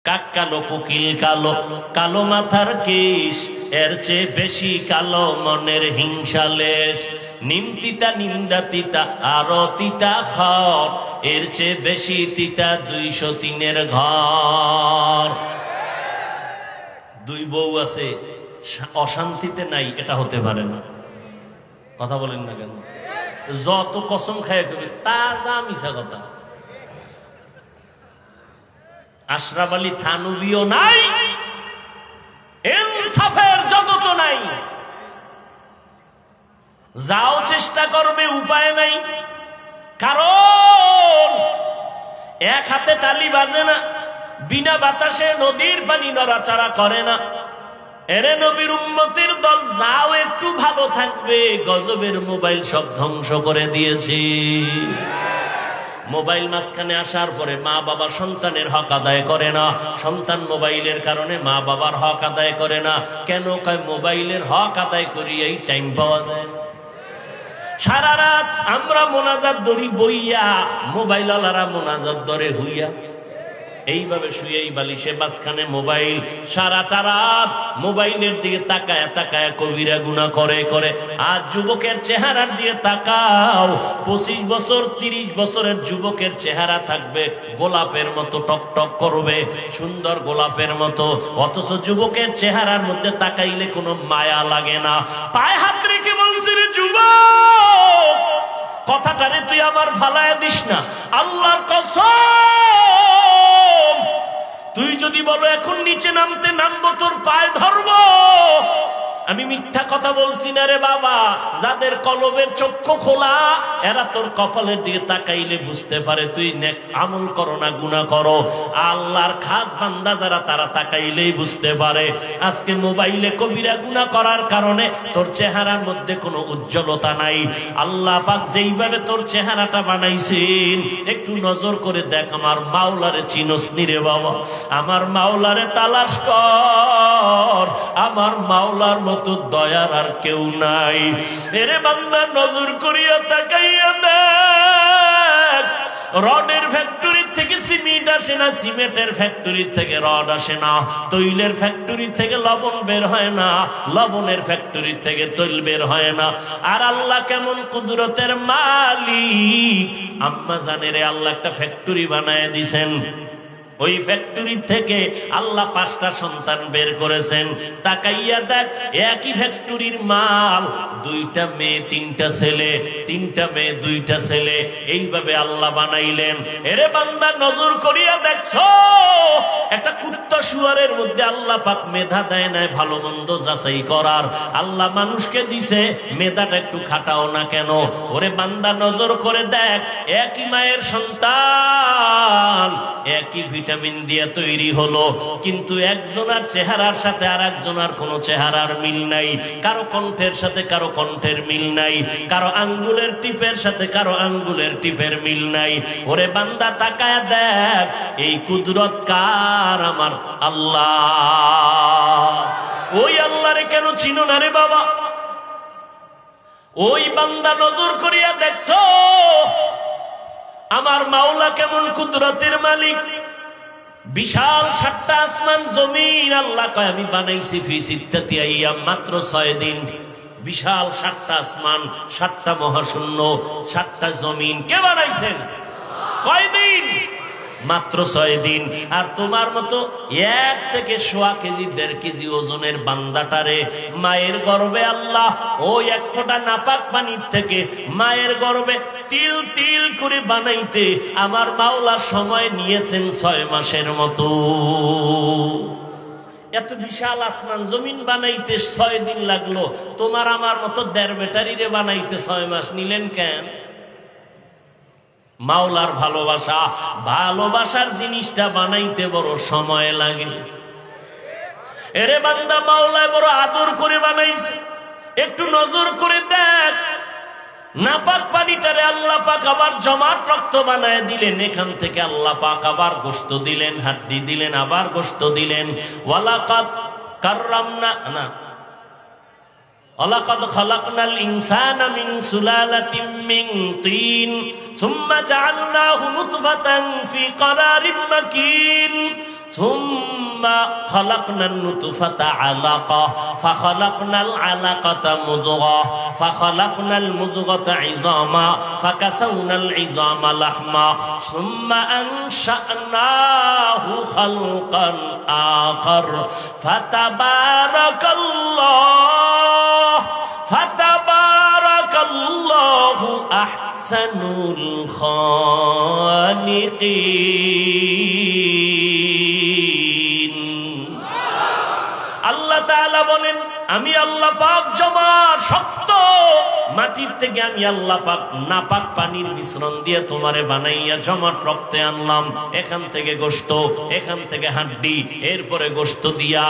কাক কালো, কোকিল কালো, কালো মাথার কেশ, এর চেয়ে বেশি কালো মনের হিংসালেশ। নিম তিতা, নিন্দা তিতা, আরো তিতা খর, এর চেয়ে বেশি তিতা 203-এর ঘর। দুই বউ আছে, অশান্তিতে নাই, এটা হতে পারে না। কথা বলেন না কেন? যত কসম খায় কবি তাজা মিশা কথা। আশরাফ আলী থানভীও নাই, ইনসাফের জগৎও নাই। যাও চেষ্টা করবে, উপায় নাই। কারণ এক হাতে তালি বাজে না, বিনা বাতাসে নদীর পানি নড়াচড়া করে না। এরে নবীর উম্মতের দল, যাও একটু ভালো থাকবে, গজবের মোবাইল সব ধ্বংস করে দিয়েছে। মোবাইল মাঝখানে আসার পরে মা বাবা সন্তানের হক আদায় করে না, সন্তান মোবাইলের কারণে মা বাবার হক আদায় করে না। কেন কয় মোবাইলের হক আদায় করি এই টাইম পাওয়া যায় না। সারা রাত আমরা মোনাজাত ধরি বইয়া, মোবাইল ওয়ালারা মোনাজাত ধরে হইয়া। এইভাবে শুয়েই বালিশে মাঝখানে মোবাইল, সারাটা রাত মোবাইলের দিকে তাকায় তাকায় কবিরা গুনাহ করে করে। আর যুবকের চেহারার দিকে তাকাও, 25 বছর 30 বছরের যুবকের চেহারা থাকবে গোলাপের মতো, টক টক করবে, সুন্দর গোলাপের মতো। অথচ যুবকের চেহারার মধ্যে তাকাইলে কোনো মায়া লাগে না। পায়ে হাত রেখে বলছি, রে যুবক, কথাটারে তুই আমার ফালায় দিস না, আল্লাহর কসম। তুই যদি বলো এখন নিচে নামতে, নামবো, তোর পায়ে ধরবো। আমি মিথ্যা কথা বলছি না রে বাবা। যাদের কলবের চক্ষু খোলা, এরা তোর কপালের দিকে তাকাইলে বুঝতে পারে তুই নেক আমল করো না গুনাহ করো। আল্লাহর খাস বান্দা যারা, তারা তাকাইলেই বুঝতে পারে। আজকে মোবাইলে কবিরা গুনাহ করার কারণে তোর চেহারার মধ্যে কোনো উজ্জ্বলতা নাই। আল্লাহ পাক যেইভাবে তোর চেহারাটা বানাইছেন, একটু নজর করে দেখ। আমার মাওলারে চিনস নি রে বাবা? আমার মাওলারে তালাশ কর। আমার মাওলার মতো দয়ার আর কেউ নাই। এরে বান্দা, নজর করিয়া তাকাইয়া দেখ। রডের ফ্যাক্টরি থেকে সিমেন্ট আসে না, সিমেন্টের ফ্যাক্টরি থেকে রড আসে না, তৈলের ফ্যাক্টরি থেকে লবণ বের হয় না, লবণের ফ্যাক্টরি থেকে তৈল বের হয় না। আর আল্লাহ কেমন কুদরতের মালিক! আম্মা জানেরে আল্লাহ একটা ফ্যাক্টরি বানায় দিছেন। ওই ফ্যাক্টরি থেকে আল্লাহ 5টা সন্তান বের করেছেন। তাকাইয়া দেখ, একই ফ্যাক্টরির মাল, 2টা মেয়ে 3টা ছেলে, 3টা মেয়ে 2টা ছেলে, এইভাবে আল্লাহ বানাইলেন। এরে বান্দা, নজর করিয়া দেখছো, একটা কুত্তা শুয়ারের মধ্যে আল্লাহ পাক মেধা দেয় নাই ভালো মন্দ যাচাই করার। আল্লাহ মানুষকে দিছে, মেধাটা একটু খাটাও না কেন? ওরে বান্দা, নজর করে দেখ, একই মায়ের সন্তান, একই ভিটামিন দিয়ে তৈরি হলো, কিন্তু একজনের চেহারার সাথে আর একজনের কোনো চেহারার মিল নাই। কারো কণ্ঠের সাথে কারো কণ্ঠের মিল নাই, কারো আঙ্গুলের টিপের সাথে কারো আঙ্গুলের টিপের মিল নাই। ওরে বান্দা, তাকায় দেখ, এই কুদরত কার? আমার আল্লাহ। ওই আল্লাহরে কেন চিনো না রে বাবা? ওই বান্দা, নজর করিয়া দেখছো আমার মাওলা কেমন কুদরতের মালিক? বিশাল 7টা আসমান জমিন আল্লাহ কয় আমি বানাইছি ফি সিত্তাতি আইয়াম, মাত্র 6 দিন। বিশাল 7টা আসমান, 7টা মহাশূন্য, 7টা জমিন কে বানাইছেন? কয় দিন? মাত্র 6 দিন। আর তোমার মতো 1 থেকে 1.25 কেজি 1.5 কেজি ওজনের বান্দাটারে মায়ের গর্ভে আল্লাহ ওই 1 ফোঁটা নাপাক পানির থেকে মায়ের গর্ভে তিল তিল করে বানাইতে আমার মাওলা সময় নিয়েছেন 6 মাসের মতো। এত বিশাল আসমান জমিন বানাইতে 6 দিন লাগলো, তোমার আমার মতো 1.5 ব্যাটারিরে বানাইতে 6 মাস নিলেন কেন? মাওলার ভালোবাসা, ভালোবাসার জিনিসটা বানাইতে বড় সময় লাগে। এরে বান্দা, মাওলায় বড় আদর করে বানাইছে। একটু নজর করে দেখ, নাপাক পানিটারে আল্লাহ পাক আবার জমাট রক্ত বানায় দিলেন। এখান থেকে আল্লাহ পাক আবার গোশত দিলেন, হাড্ডি দিলেন, আবার গোশত দিলেন। ওয়ালাকাদ কাররামনা না, ওয়ালাকাদ খালাকনাল ইনসানা মিন সুলালাতিন মিন তিন সুম্মা জাআলনাহু নুতফাতান ফি ক্বারারিন মাকিন ثم خلقنا النطفة علقة فخلقنا العلقة مضغة فخلقنا المضغة عظاما فكسونا العظام لحما ثم أنشأناه خلقا آخر فتبارك الله أحسن الخالقين আল্লাহ তাআলা বলেন আমি আল্লাহ পাক জমার শক্ত মাটির থেকে আমি আল্লাহ পাক নাপাক পানির মিশ্রণ দিয়ে তোমারে বানাইয়া জমাট রক্তে আনলাম, এখান থেকে গোশত, এখান থেকে হাড্ডি, এরপরে গোশত দিয়া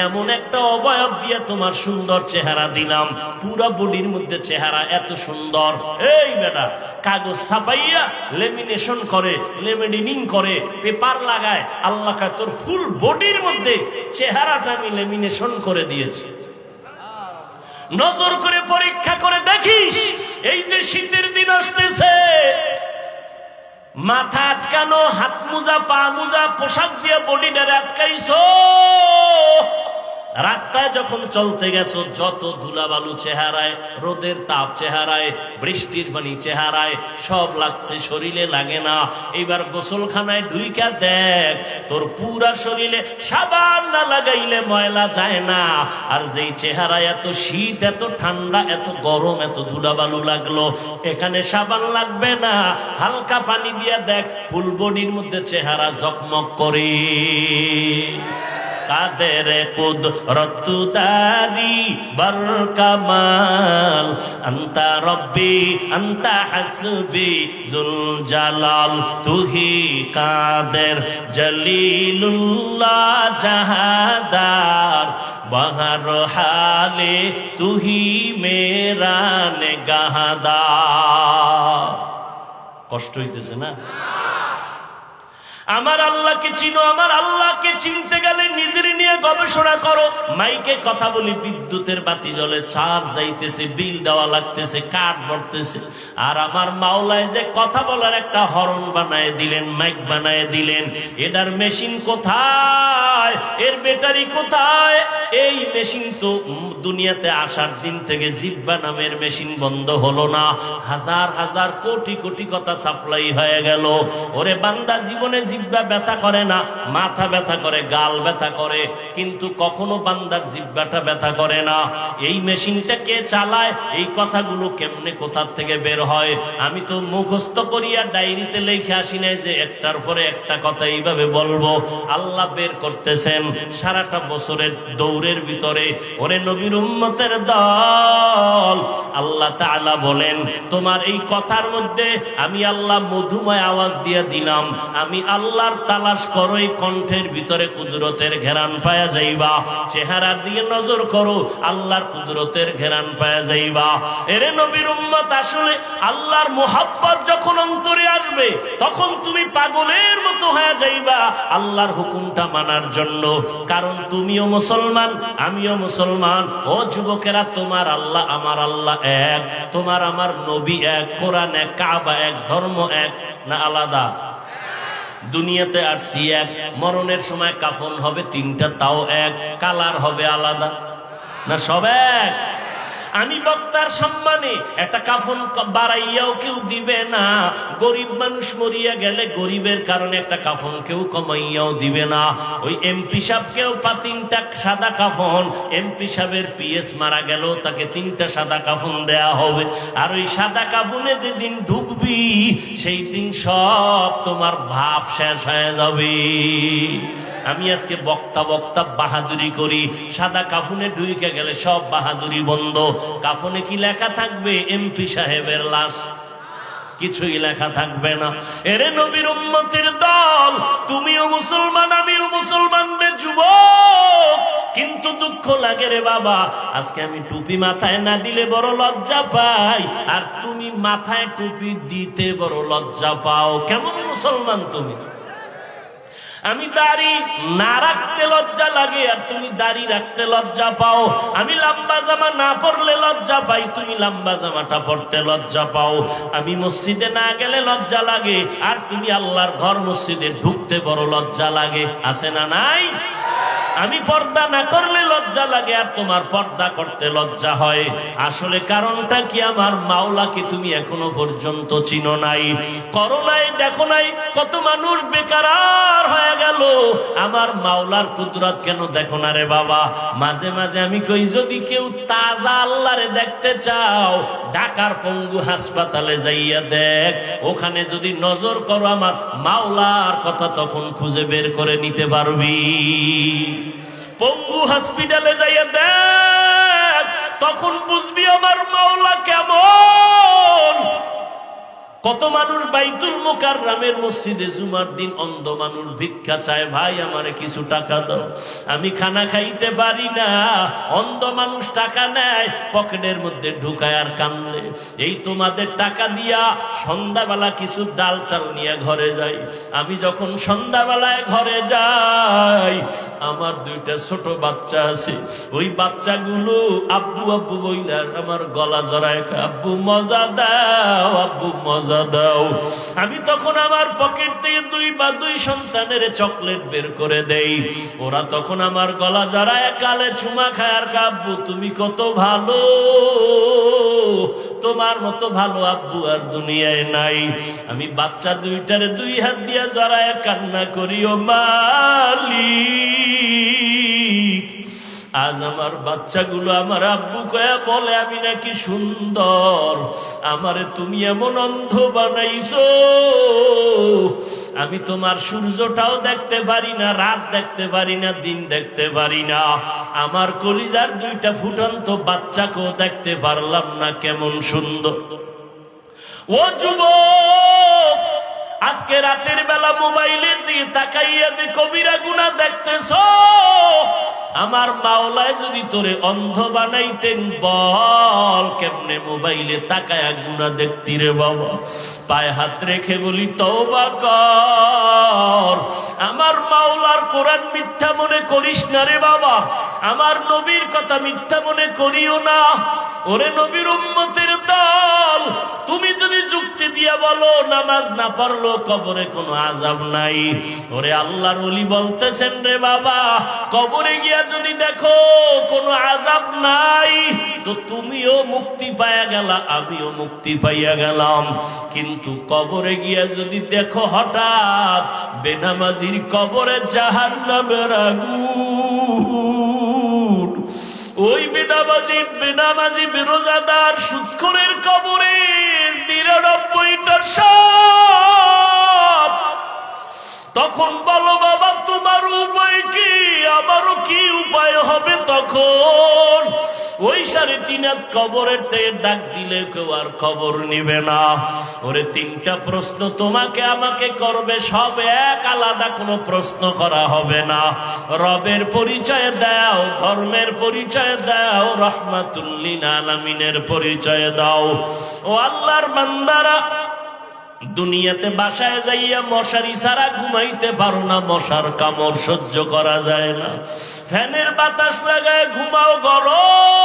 এমন একটা অবয়ব দিয়ে তোমার সুন্দর চেহারা দিলাম। পুরো বডির মধ্যে চেহারা এত সুন্দর। এই বেটা কাগজ ছাপাইয়া লেমিনেশন করে, লেমিনেটিং করে, পেপার লাগায়, আল্লাহ কা তোর ফুল বডির মধ্যে চেহারাটা আমি লেমিনেশন করে দিয়েছি। নজর করে পরীক্ষা করে দেখিস, এই যে শীতের দিন আসতেছে, মাথা আটকানো, হাত মোজা, পা মোজা, পোশাক দিয়ে বডিটারে আটকাইছো। রাস্তায় যখন চলতে গেছো, যত ধুলাবালু চেহারায়, রোদের তাপ চেহারায়, বৃষ্টির পানি চেহারায়, সব লাগছে, শরীরে লাগে না। এবার গোসলখানায় ঢুইকা দেখ, তোর পুরা শরীরে সাবান না লাগাইলে ময়লা যায় না। আর যেই চেহারায় এত শীত, এত ঠান্ডা, এত গরম, এত ধুলাবালু লাগলো, এখানে সাবান লাগবে না, হালকা পানি দিয়ে দেখ, ফুল বডির মধ্যে চেহারা ঝকমক করে। কাদের কুদরত তারি বর কামাল, আন্তা রব্বি আন্তা হাসবি জুল জালাল, তুহি কাদের জলিলুল্লাহ জাহাদার, বহর হালে তুহি মেরা নেগাহদার। কষ্ট হইতেছে না? আমার আল্লাহকে চিনো। আমার আল্লাহকে চিনতে গেলে নিজের নিয়ে গবেষণা করো। মাইকে কথা বলি, বিদ্যুতের বাতি জ্বলে, চার্জ যাইতেছে, বিল দেওয়া লাগতেছে, কাঠ ভরতেছে। আর আমার মাওলায় যে কথা বলার একটা হরন বানায় দিলেন, মাইক বানায় দিলেন, এটার মেশিন কোথায়? এর ব্যাটারি কোথায়? এই মেশিন তো দুনিয়াতে আসার দিন থেকে জিহ্বা নামের মেশিন বন্ধ হলো না। হাজার হাজার কোটি কোটি কথা সাপ্লাই হয়ে গেল। ওরে বান্দা, জীবনে জিহ্বা ব্যথা করে না, মাথা ব্যথা করে, গাল ব্যথা করে, কিন্তু কখনো বান্দার জিহ্বাটা ব্যথা করে না। এই মেশিনটা কে চালায়? এই কথাগুলো কেমনে কোথার থেকে বের হয়? আমি তো মুখস্থ করিয়া ডায়েরিতে লিখে আসি নাই যে একটার পরে একটা কথা এইভাবে বলবো। আল্লাহ বের করতেছেন সারাটা বছরের দৌড়ের ভিতরে। ওরে নবীর উম্মতের দল, আল্লাহ তাআলা বলেন তোমার এই কথার মধ্যে আমি আল্লাহ মধুময় আওয়াজ দিয়ে দিলাম। আমি আল্লাহর তালাশ করো, এই কণ্ঠের ভিতরে কুদরতের ঘেরান পায়া যাইবা। চেহারা দিয়ে নজর করো, আল্লাহর কুদরতের ঘেরান পায়া যাইবা। এরে নবীর উম্মত, আসলে আল্লাহর মোহাব্বত যখন অন্তরে আসবে, তখন তুমি পাগলের মতো হয়ে যাইবা আল্লাহর হুকুমটা মানার জন্য। কারণ তুমিও মুসলমান, আমিও মুসলমান। ও যুবকেরা, তোমার আল্লাহ আমার আল্লাহ এক, তোমার আমার নবী এক, কোরআন এক, কাবা এক, ধর্ম এক, না আলাদা? দুনিয়াতে আসছি এক, মরণের সময় কাফন হবে তিনটা, তাও এক, কালার হবে আলাদা, না সব এক? আমি বক্তার সম্মানে একটা কাফন বাড়াইয়াও কেউ দিবে না। গরিব মানুষ মরিয়া গেলে গরিবের কারণে একটা কাফন কেউ কমাইয়াও দিবে না। ওই এমপি সাহেবকেও তিনটা সাদা কাফন, এমপি সাহেবের পিএস মারা গেল, তাকে তিনটা সাদা কাফন দেয়া হবে। আর ওই সাদা কাফনে যেদিন ঢুকবি, সেই দিন সব তোমার ভাব শেষ হয়ে যাবে। আমি আজকে বক্তা বাহাদুরি করি, সাদা কাফনে ঢুকে গেলে সব বাহাদুরি বন্ধ। কাফনে কি লেখা থাকবে? এমপি সাহেবের লাশ, কিছুই লেখা থাকবে না। এরে নবীর উম্মতের দল, তুমিও মুসলমান, আমিও মুসলমান রে যুবক। কিন্তু দুঃখ লাগে রে বাবা, আজকে আমি টুপি মাথায় না দিলে বড় লজ্জা পাই, আর তুমি মাথায় টুপি দিতে বড় লজ্জা পাও। কেমন মুসলমান তুমি? আমি দাড়ি না রাখতে লজ্জা লাগে আর তুমি দাড়ি রাখতে লজ্জা পাও। আমি লম্বা জামা না পরলে লজ্জা পাই, তুমি লম্বা জামাটা পরতে লজ্জা পাও। আমি মসজিদে না গেলে লজ্জা লাগে আর তুমি আল্লাহর ঘর মসজিদে ঢুকতে বড় লজ্জা লাগে। আছে না নাই? আমি পর্দা না করলে লজ্জা লাগে আর তোমার পর্দা করতে লজ্জা হয়। আসলে কারণটা কি? আমার মাওলাকে তুমি এখনো পর্যন্ত চিনো নাই, করো নাই, দেখো নাই। কত মানুষ বেকার হয়ে গেল, আমার মাওলার কুদরত কেন দেখো না রে বাবা? মাঝে মাঝে আমি কই, যদি কেউ তাজা আল্লাহরে দেখতে চাও, ঢাকার পঙ্গু হাসপাতালে যাইয়া দেখ, ওখানে যদি নজর করো আমার মাওলার কথা তখন খুঁজে বের করে নিতে পারবি। পঙ্গু হসপিটালে যাইয়া দেখ, তখন বুঝবি আমার মাওলা কেমন। কত মানুষ বাইতুল মুকাররমের মসজিদে জুমার দিন অন্ধ মানুষ ভিক্ষা চায়, ভাই আমারে কিছু টাকা দাও, আমি খানা খাইতে পারি না। অন্ধ মানুষ টাকা নেয়, পকেটের মধ্যে ঢুকায় আর কান্দে। এই তোমাদের টাকা দিয়া সন্ধ্যাবেলা কিছু ডাল চাল নিয়ে ঘরে যাই। আমি যখন সন্ধ্যাবেলায় ঘরে যাই, আমার দুইটা ছোট বাচ্চা আছে, ওই বাচ্চাগুলো আব্বু আব্বু বইলা আমার গলা জড়ায়, আব্বু মজা দাও, আব্বু মজা দাও। আমি তখন আমার পকেট থেকে দুই সন্তানের চকলেট বের করে দেই। ওরা তখন আমার গলা জড়ায় কালে চুমা খায় আর আব্বু তুমি কত ভালো, তোমার মতো ভালো আব্বু আর দুনিয়ায় নাই। আমি বাচ্চা দুইটারে দুই হাত দিয়া জড়ায় কান্না করি, ও মালিক, আজ আমার বাচ্চাগুলো আমার আব্বু কয়া বলে আমি নাকি সুন্দর, আমারে তুমি এমন অন্ধ বানাইছো, আমি তোমার সূর্যটাও দেখতে পারি না, রাত দেখতে পারি না, দিন দেখতে পারি না। আমার কলিজার দুইটা ফুটন্ত বাচ্চাকেও দেখতে পারলাম না, কেমন সুন্দর। ও যুবক, আজকে রাতের বেলা মোবাইলের দিকে তাকাইয়া যে কবিরা গুনাহ দেখতেছো, আমার মাওলায় যদি তোরে অন্ধ বানাইতেন, বল কেমনে মোবাইলে তাকায়া গুনাহ দেখতি রে বাবা? পায়ে হাত রেখে বলি তওবা কর। আমার মাওলার কোরআন মিথ্যা মনে করিস না রে বাবা, আমার নবীর কথা মিথ্যা মনে করিও না। ওরে নবীর উম্মতের দল, তুমি যদি যুক্তি দিয়া বলো নামাজ না পড়লো কবরে কোনো আযাব নাই, ওরে আল্লাহর ওলি বলতেছেন রে বাবা, কবরে গিয়া যদি দেখো কোনো আযাব নাই, তো তুমিও মুক্তি পাইয়া গেলা, আমিও মুক্তি পাইয়া গেলাম। কিন্তু কবরে গিয়া যদি দেখো হঠাৎ বেনামাজির কবরে জাহান্নামের আগুন, ওই বেনামাজি বেরোজাদার সুদখোরের কবরে ৯৯টা সাপ, তখন বলো বাবা তোমার উপায় কি, আমারও কি উপায় হবে? তখন ওই ৩.৫ হাত কবরের থেকে ডাক দিলে কেউ আর খবর নিবে না। ওরে ৩টা প্রশ্ন তোমাকে আমাকে করবে, সব এক, আলাদা কোনো প্রশ্ন করা হবে না। রবের পরিচয় দাও, ধর্মের পরিচয় দাও, রাহমাতুল লিল আলামিনের পরিচয় দাও। ও আল্লাহর বান্দারা, দুনিয়াতে বাসায় যাইয়া মশারি ছাড়া ঘুমাইতে পারো না, মশার কামড় সহ্য করা যায় না, ফ্যানের বাতাস লাগায় ঘুমাও গরম।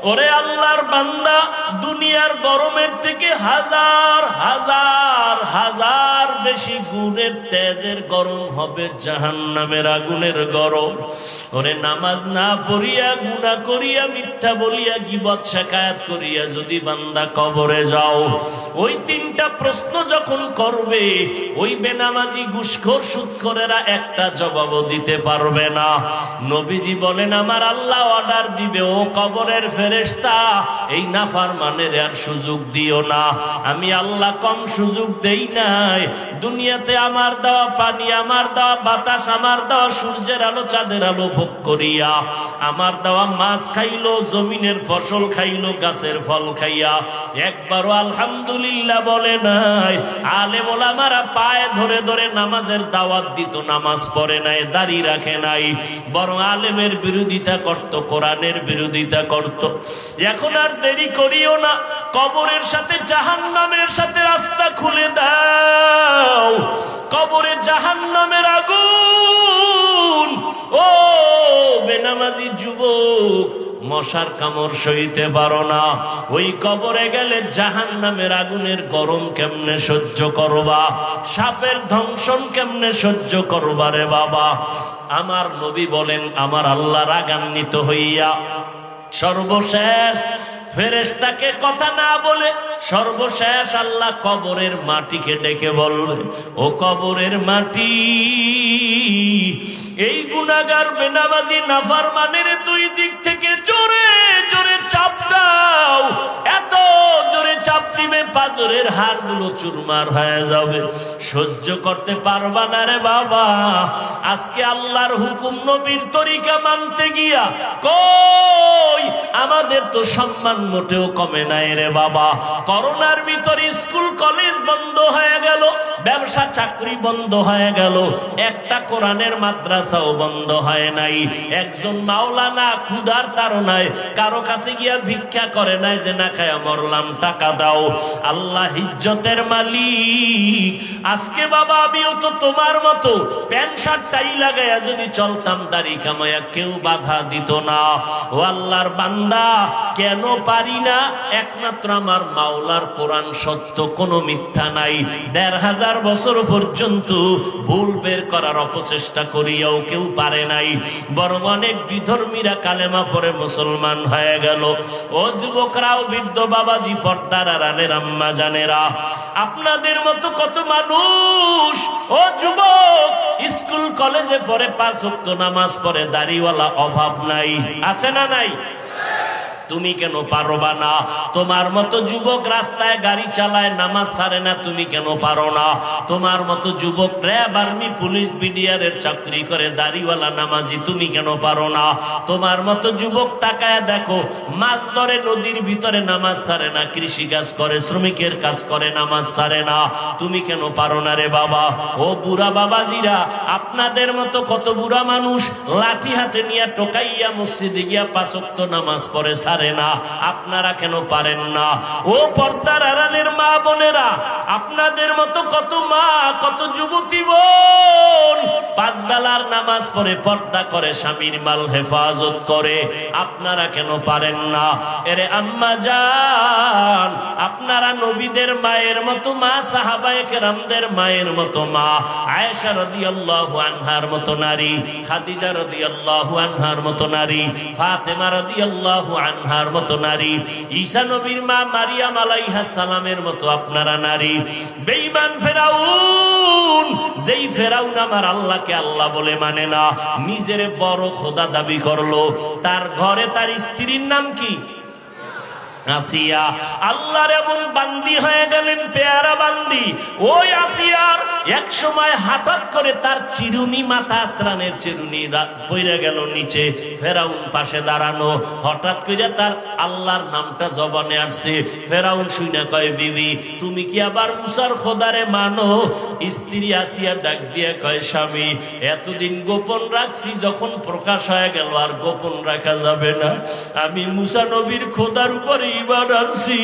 ওরে আল্লাহর বান্দা, দুনিয়ার গরমের থেকে হাজার হাজার হাজার বেশি গুণের তেজের গরম হবে জাহান্নামের আগুনের গরম। ওরে নামাজ না পড়িয়া, গুনাহ করিয়া, মিথ্যা বলিয়া, গীবত শিকায়াত করিয়া যদি বান্দা কবরে যাও, ওই ৩টা প্রশ্ন যখন করবে, ওই বেনামাজি ঘুষখোর সুদখোরেরা একটা জবাবও দিতে পারবে না। নবীজি বলেন আমার আল্লাহ অর্ডার দিবে, ও কবরের ফেরেশতা, এই নাফরমানের আর সুযোগ দিও না। আমি আল্লাহ কম সুযোগ দেই নাই। দুনিয়াতে আমার দেওয়া পানি, আমার দেওয়া বাতাস, আমার দেওয়া সূর্যের আলো, চাঁদের আলো ভোগ করিয়া, আমার দেওয়া মাছ খাইলো, জমিনের ফসল খাইলো, গাছের ফল খাইয়া একবারও আলহামদুলিল্লাহ বলে নাই। আলেম ওলামারা পায়ে ধরে ধরে নামাজের দাওয়াত দিত, নামাজ পড়ে নাই, দাড়ি রাখে নাই, বরং আলেমের বিরোধিতা করত, কোরআনের বিরোধিতা করত। এখন আর দেরি করিও না, কবরের সাথে জাহান্নামের সাথে রাস্তা খুলে দাও। কবরে জাহান্নামের আগুন, ও বেনামাজি যুবক, মশার কামড় সইতে পারো না, ওই কবরে গেলে জাহান্নামের আগুনের গরম কেমনে সহ্য করবা, সাপের দংশন কেমনে সহ্য করবা রে বাবা। আমার নবী বলেন, আমার আল্লাহ রাগান্বিত হইয়া সর্বশেষ ফেরেশতাকে কথা না বলে সর্বশেষ আল্লাহ কবরের মাটিকে ডেকে বলবে, ও কবরের মাটি, এই গুনাহগার বেনামাজি নাফরমানের দুই দিক থেকে জোরে জোরে চাপ দাও। এত জোরে চাপ দিবে পাঁজরের হাড়গুলো চুরমার হয়ে যাবে, সহ্য করতে পারবা না রে বাবা। আজকে আল্লাহর হুকুম নবীর তরিকা মানতে গিয়া কই আমাদের তো সম্মান মোটেও কমে নাই রে বাবা। করোনার ভিতরে স্কুল কলেজ বন্ধ হয়ে গেল, ব্যবসা চাকরি বন্ধ হয়ে গেল, একটা কোরআনের মাদ্রাসাও বন্ধ হয় নাই। একজন মাওলানা ক্ষুধার তাড়নায় কারো কাছে গিয়া ভিক্ষা করে নাই যে না খায়া মরলাম, টাকা দাও। আল্লাহ ইজ্জতের মালিক। আজকে বাবা আমিও তো তোমার মতো প্যান্ট শার্ট টাই লাগাইয়া যদি চলতাম, দাড়ি কামাইয়া কেউ বাধা দিত না। ও আল্লাহর বান্দা, কেন পারি না? একমাত্র আমার মাওলার কোরআন সত্য, কোনো মিথ্যা নাই। ১৫০০ বছর পর্যন্ত ভুল বের করার অপচেষ্টা করিয়াও কেউ পারে নাই, বরং অনেক বিধর্মীরা কালেমা পড়ে মুসলমান হয়ে গেল। ও যুবকরাও, বৃদ্ধ বাবাজি, পর্দার আড়ালের আম্মা জানেরা, আপনাদের মতো কত মানুষ, ও যুবক, স্কুল কলেজে পড়ে, ৫ ওয়াক্ত নামাজ পড়ে, দাড়িওয়ালা অভাব নাই, আছে না নাই? তুমি কেন পারবা না? তোমার মতো যুবক রাস্তায় গাড়ি চালায়, নামাজ ছাড়ে না, তুমি কেন পারো না? তোমার মতো যুবক র্যাব, আর্মি, পুলিশ, বিডিআরের চাকরি করে, দাড়িওয়ালা নামাজি, তুমি কেন পারো না? তোমার মতো যুবক তাকায় দেখো, মাছ ধরে নদীর ভিতরে, নামাজ ছাড়ে না, কৃষি কাজ করে, শ্রমিকের কাজ করে, নামাজ ছাড়ে না, তুমি কেন পারো না রে বাবা? ও বুড়া বাবাজিরা, আপনাদের মতো কত বুড়া মানুষ লাঠি হাতে নিয়ে টোকাইয়া মসজিদে গিয়া ৫ ওয়াক্ত নামাজ পড়ে, না, আপনারা কেন পারেন না? ও পর্দার আড়ালের মা বোনেরা, আপনাদের মতো কত মা, কত যুবতী বোন ৫ বেলার নামাজ পড়ে, পর্দা করে, স্বামীর মাল হেফাজত করে, আপনারা কেন পারেন না? এরে আম্মা জান, আপনারা নবীদের মায়ের মতো মা, সাহাবায়ে কেরামদের মায়ের মতো মা, আয়েশা রাদিয়াল্লাহু আনহার মতো নারী, খাদিজা রাদিয়াল্লাহু আনহার মতো নারী, ফাতেমা রাদিয়াল্লাহু আনহার মতো নারী, ঈসা নবীর মা মারিয়াম আলাইহিস সালামের মতো আপনারা নারী। বেঈমান ফেরাউন, যেই ফেরাউন আমার আল্লাহকে আল্লাহ বলে মানে না, নিজের বড় খোদা দাবি করলো, তার ঘরে তার স্ত্রীর নাম কি? আসিয়া। আল্লাহর এমন বান্দি হয়ে গেলেন, পেয়ারা বান্দি। ওই আসিয়ার এক সময় হঠাৎ করে তার চিরুনি, মাথা আসরানের চিরুনি পড়ে গেল নিচে, ফেরাউন পাশে দাঁড়ানো, হঠাৎ করে তার আল্লাহর নামটা জবানে আসছে। ফেরাউন শুনে কয়, বিবি তুমি কি আবার মুসার খোদারে মানো? স্ত্রী আসিয়া ডাক দিয়ে কয়, স্বামী এতদিন গোপন রাখছি, যখন প্রকাশ হয়ে গেল আর গোপন রাখা যাবে না। আমি মুসা নবীর খোদার উপরে ঈমান আনছি।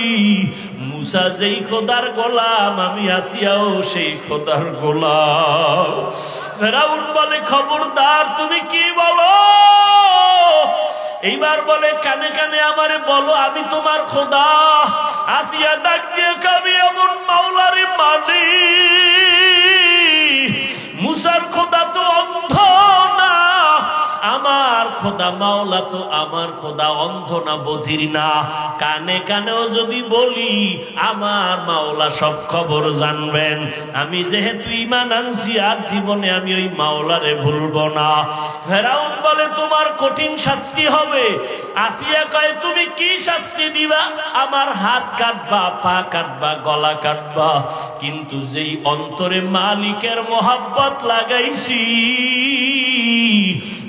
মুসা যেই খোদার গোলাম, আমি আসিয়াও সেই খোদার গোলাম। ফেরাউন বলে, খবরদার, তুমি কি বলো? এইবার বলে, কানে কানে আমারে বলো, আমি তোমার খোদা। আসিয়া ডাক দিয়ে, আমি এমন মাওলারে মানি, মুসার খোদা তো অন্ধ না, আমার খোদা মাওলা তো আমার খোদা অন্ধ না, বধির না। কানে কানেও যদি বলি, আমার মাওলা সব খবর জানবেন। আমি যেহেতু ঈমান আনছি, আর জীবনে আমি ওই মাওলারে ভুলবো না। ফেরাউন বলে, তোমার কঠিন শাস্তি হবে। আসিয়া কয়, তুমি কি শাস্তি দিবা? আমার হাত কাটবা, পা কাটবা, গলা কাটবা, কিন্তু যেই অন্তরে মালিকের মোহাব্বত লাগাইছি,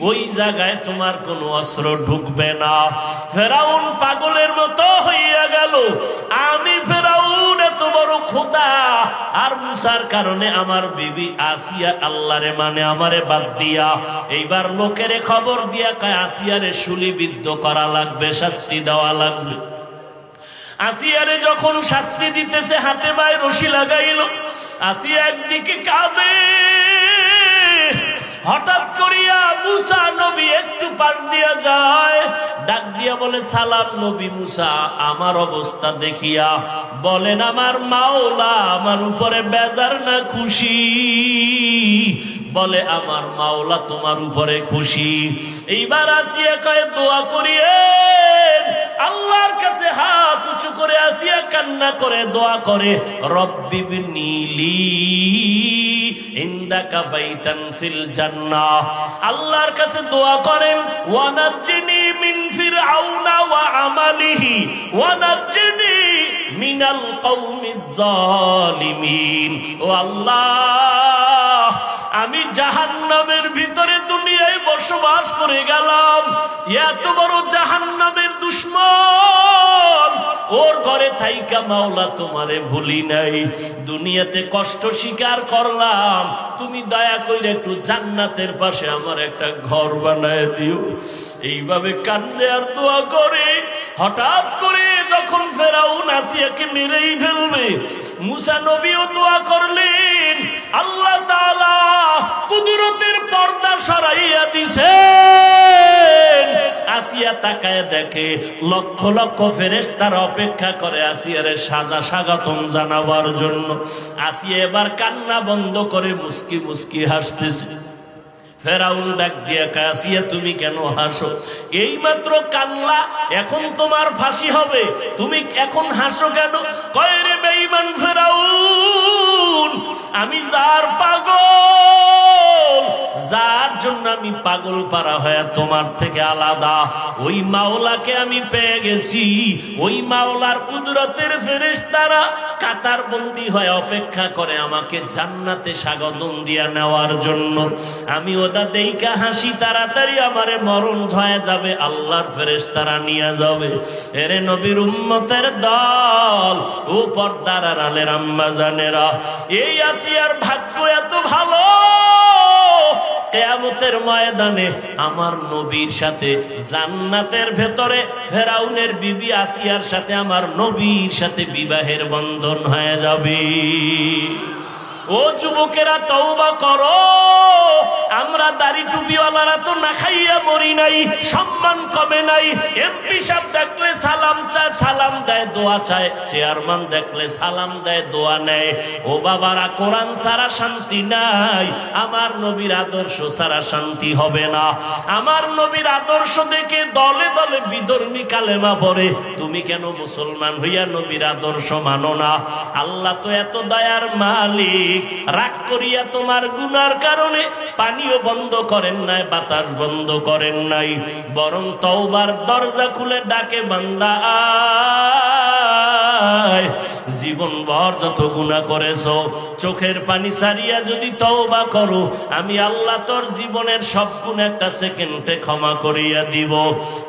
ওই জায়গায় তোমার কোনো অস্ত্র ঢুকবে না। ফেরাউন পাগলের মতো হইয়া গেল। আমি ফেরাউন এত বড় খোদা, আর মুসার কারণে আমার বিবি আসিয়া আল্লাহরে মানে আমারে বাদ দিয়া এইবার লোকেরে খবর দিয়া কয় আসিয়ারে শুলিবিদ্ধ করা লাগবে, শাস্তি দেওয়া লাগবে। আসিয়ারে যখন শাস্তি দিতেছে হাতে পায়ে রশি লাগাইল, আসিয়া একদিকে কাঁদে। হঠাৎ করিয়া মুসা নবী একটু পাশ দিয়া যায়, ডাক দিয়া বলে সালাম নবী মুসা। আমার অবস্থা দেখিয়া বলেন আমার মাওলা আমার উপরে বেজার না খুশি? বলে আমার মাওলা তোমার উপরে খুশি। এইবার আসিয়া কয়ে দোয়া করিয়েন, আল্লাহর কাছে হাত উঁচু করে আসিয়া কান্না করে দোয়া করে, রব্বি বিনিলি ইনদাকা বাইতান ফিল জান্নাহ। আল্লাহর কাছে দোয়া করেন, ওয়ানাজ্জিনি মিন ফিরআউনা ওয়া আমালিহি ওয়ানাজ্জিনি মিনাল কওমিজ জালিমিন। ও আল্লাহ, আমি জাহান্নামের ভিতরে দুনিয়ায় বসবাস করে গেলাম, এত বড় জাহান্নামের দুশমন, ওর ঘরে থাইকা মাওলা তোমারে ভুলি নাই, দুনিয়াতে কষ্ট স্বীকার করলাম, তুমি দয়া করে একটু জান্নাতের পাশে আমার একটা ঘর বানায় দিও। এইভাবে কান্দে আর দোয়া করে। হঠাৎ করে যখন ফেরাউন আসিয়াকে মেরেই ফেলবে, মুসা নবীও দোয়া করলেন, আল্লাহ তাআলা কুদরতের পর্দা সরাইয়া দিছেন। আসিয়া তাকায় দেখে লক্ষ লক্ষ ফেরেশতারা অপেক্ষা করে আসিয়ারে সাদা স্বাগতম জানাবার জন্য। আসিয়া এবার কান্না বন্ধ করে মুস্কি মুস্কি হাসতেছে। ফেরাউন ডাক দিয়া কয়, আসিয়া তুমি কেন হাসো? এইমাত্র কান্না, এখন তোমার ফাঁসি হবে, তুমি এখন হাসো কেন? কয় রে বেঈমান ফেরাউন, আমি যার পাগল, যার জন্য আমি পাগল পারা হয়ে তোমার থেকে আলাদা, ওই মাওলাকে আমি পেয়ে গেছি। ওই মাওলার কুদরতের ফেরেশতারা কাতার বন্দী হয়ে অপেক্ষা করে আমাকে জান্নাতে স্বাগতম দিয়া নেওয়ার জন্য। আমি ওটা দেইকা হাসি, তাড়াতাড়ি আমারে মরণ হয়ে যাবে, আল্লাহর ফেরেশতারা নিয়ে যাবে। এরে নবীর উম্মতের দল, ও পর্দার আড়ালের আম্মা জানেরা, এই আসিয়ার ভাগ্য এত ভালো, কিয়ামতের ময়দানে আমার নবীর সাথে জান্নাতের ভেতরে ফেরাউনের বিবি আসিয়ার সাথে আমার নবীর সাথে বিবাহের বন্ধন হয়ে যাবে। ও যুবকেরা তওবা করো, আমরা দাড়ি টুপিওয়ালারা তো না খাইয়া মরি নাই, সম্মান কমে নাই। এমপি সাহেব দেখলে সালাম চায়, সালাম দেয়, দোয়া চায়। চেয়ারম্যান দেখলে সালাম দেয়, দোয়া নেয়। ও বাবারা, কোরআন ছাড়া শান্তি নাই, আমার নবীর আদর্শ ছাড়া শান্তি হবে না। আমার নবীর আদর্শ দেখে দলে দলে বিধর্মী কালেমা পড়ে। তুমি কেন মুসলমান হইয়া নবীর আদর্শ মানো না? আল্লাহ তো এত দয়ার মালিক, রাগ করিয়া তোমার গুনার কারণে পানিও বন্ধ করেন নাই, বাতাস বন্ধ করেন নাই, বরং তওবার দরজা খুলে ডাকে, বান্দা আয়। জীবন ভর যত গুনাহ করেছো, চোখের পানি ছাড়িয়া যদি তওবা করো, আমি আল্লাহ তোর জীবনের সব গুনাহ একটা সেকেন্ডে ক্ষমা করিয়া দিব।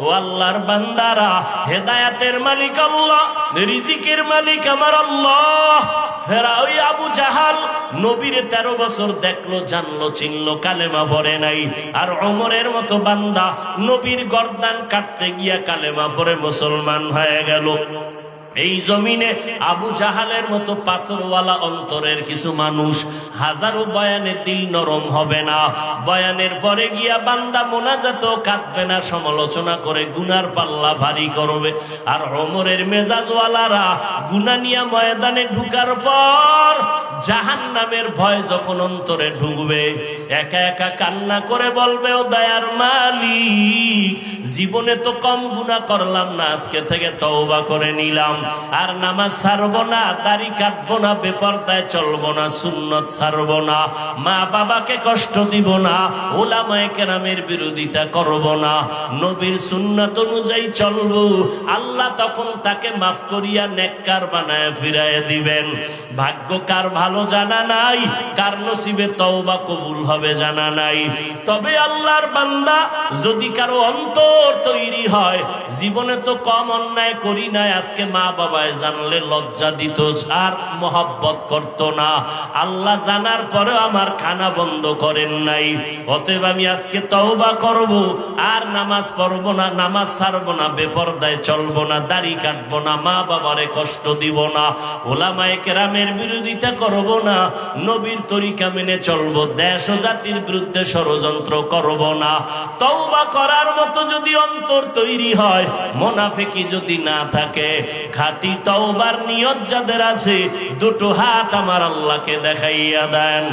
ও আল্লাহর বান্দারা, হেদায়েতের মালিক আল্লাহ, রিজিকের মালিক আমার আল্লাহ। ফেরাউন আবু জাহাল নবীরে 13 বছর দেখলো, জানলো, চিনলো, কালেমা পড়ে নাই। আর ওমরের মতো বান্দা নবীর গর্দান কাটতে গিয়া কালেমা পড়ে মুসলমান হয়ে গেল। এই জমিনে আবু জাহালের মতো পাথরওয়ালা অন্তরের কিছু মানুষ, হাজারো বয়ানে দিল নরম হবে না, বয়ানের পরে গিয়া বান্দা মোনাজাত কাঁদবে না, সমালোচনা করে গুনার পাল্লা ভারী করবে। আর ওমরের মেজাজওয়ালারা গুনাহ নিয়া ময়দানে ঢুকার পর জাহান্নামের ভয় যখন অন্তরে ঢুকবে, একা একা কান্না করে বলবে, ও দয়ার মালিক, জীবনে তো কম গুনাহ করলাম না, আজকে থেকে তওবা করে নিলাম, আর নামাজ ছাড়বো না, দাড়ি কাটবো না, বেপরদায় চলবো না, সুন্নত ছাড়বো না, মা বাবাকে কষ্ট দিব না, উলামায়ে কেরামের বিরোধিতা করব না, নবীর সুন্নাত অনুযায়ী চলবো। আল্লাহ তখন তাকে মাফ করিয়া নেককার বানায় ফিরাইয়া দিবেন। ভাগ্য কার ভালো জানা নাই, কার নসিবে তওবা কবুল হবে জানা নাই। তবে আল্লাহর বান্দা, যদি কারো অন্তর অন্তর তৈরি হয়, জীবনে তো কম অন্যায় করি নাই, আজকে মা বাবায় জানলে লজ্জা দিত আর মহব্বত করত না, আল্লাহ জানার পরেও আমার খানা বন্ধ করেন নাই। অতএব আমি আজকে তওবা করব, আর নামাজ পড়বো না, নামাজ ছাড়বো না, বেপরদায় চলবো না, দাড়ি কাটবো না, মা বাবারে কষ্ট দিব না, ওলামায়ে কেরামের বিরোধিতা করব না, নবীর তরিকা মেনে চলবো, দেশ ও জাতির বিরুদ্ধে ষড়যন্ত্র করব না। তওবা করার মতো যদি অন্তর তৈরি হয়, মুনাফিকি যদি না থাকে, খাঁটি তওবার নিয়ত যাদের আছে, দুটো হাত আমার আল্লাহকে দেখাইয়া দেন।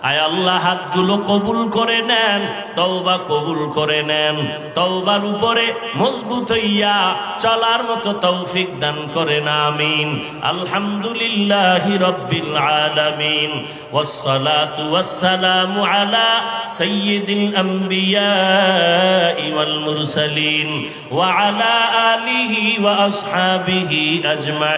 আয় আল্লাহ, হাতগুলো কবুল করে নেন, তওবা কবুল করে নেন, তওবার উপরে মজবুত হইয়া চলার মতো তৌফিক দান করেন, আমিন। আলহামদুলিল্লাহি রাব্বিল আলামিন, ওয়াসসালাতু ওয়াসসালামু আলা সাইয়্যিদিল আম্বিয়াই ওয়াল মুরসালিন ওয়া আলা আলিহি ওয়া আসহাবিহি আজমাইন।